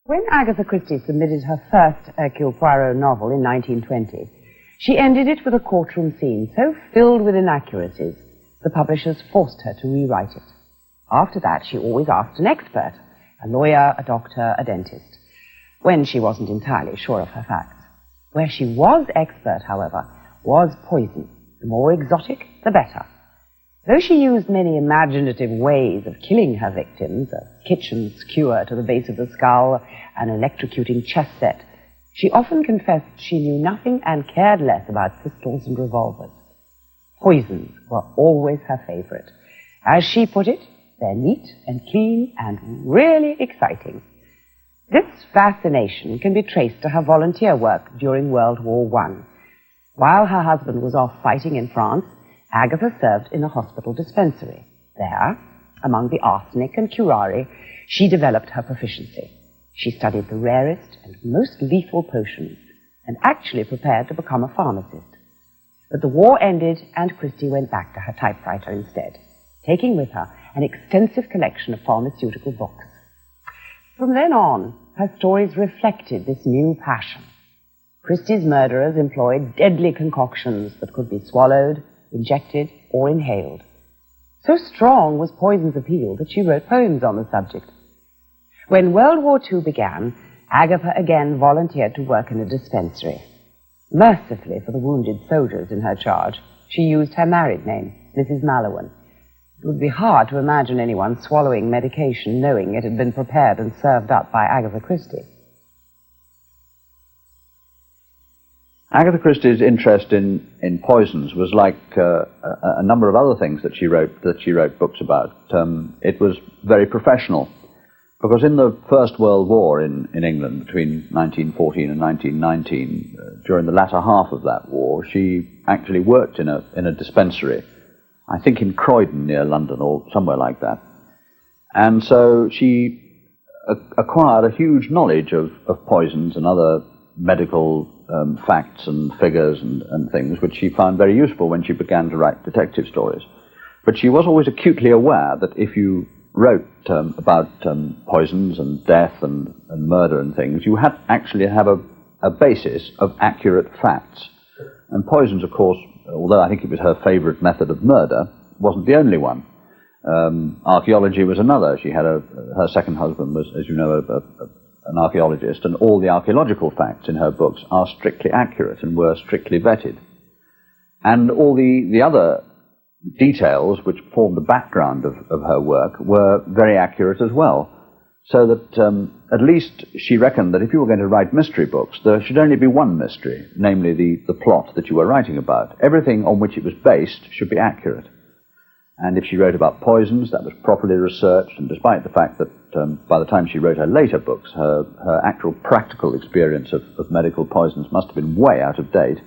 When Agatha Christie submitted her first Hercule Poirot novel in 1920, she ended it with a courtroom scene so filled with inaccuracies, the publishers forced her to rewrite it. After that, she always asked an expert, a lawyer, a doctor, a dentist, when she wasn't entirely sure of her facts. Where she was expert, however, was poison. The more exotic, the better. Though she used many imaginative ways of killing her victims, a kitchen skewer to the base of the skull, an electrocuting chess set, she often confessed she knew nothing and cared less about pistols and revolvers. Poisons were always her favorite. As she put it, they're neat and clean and really exciting. This fascination can be traced to her volunteer work during World War I. While her husband was off fighting in France, Agatha served in a hospital dispensary. There, among the arsenic and curare, she developed her proficiency. She studied the rarest and most lethal potions and actually prepared to become a pharmacist. But the war ended and Christie went back to her typewriter instead, taking with her an extensive collection of pharmaceutical books. From then on, her stories reflected this new passion. Christie's murderers employed deadly concoctions that could be swallowed, injected, or inhaled. So strong was poison's appeal that she wrote poems on the subject. When World War II began, Agatha again volunteered to work in a dispensary. Mercifully for the wounded soldiers in her charge, she used her married name, Mrs. Mallowan. It would be hard to imagine anyone swallowing medication knowing it had been prepared and served up by Agatha Christie. Agatha Christie's interest in poisons was like a number of other things that she wrote books about. It was very professional, because in the First World War in England between 1914 and 1919, during the latter half of that war, she actually worked in a dispensary, I think in Croydon near London or somewhere like that. And so she acquired a huge knowledge of poisons and other medical facts and figures and things, which she found very useful when she began to write detective stories. But she was always acutely aware that if you wrote about poisons and death and murder and things, you had actually have a basis of accurate facts. And poisons, of course, although I think it was her favorite method of murder, wasn't the only one. Archaeology was another. She had her second husband was, as you know, an archaeologist, and all the archaeological facts in her books are strictly accurate and were strictly vetted. And all the other details which formed the background of her work were very accurate as well. So that at least she reckoned that if you were going to write mystery books, there should only be one mystery, namely the plot that you were writing about. Everything on which it was based should be accurate. And if she wrote about poisons, that was properly researched, and despite the fact that by the time she wrote her later books, her actual practical experience of medical poisons must have been way out of date,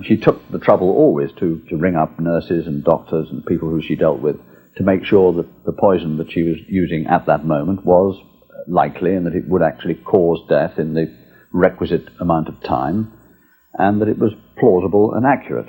she took the trouble always to ring up nurses and doctors and people who she dealt with to make sure that the poison that she was using at that moment was likely and that it would actually cause death in the requisite amount of time and that it was plausible and accurate.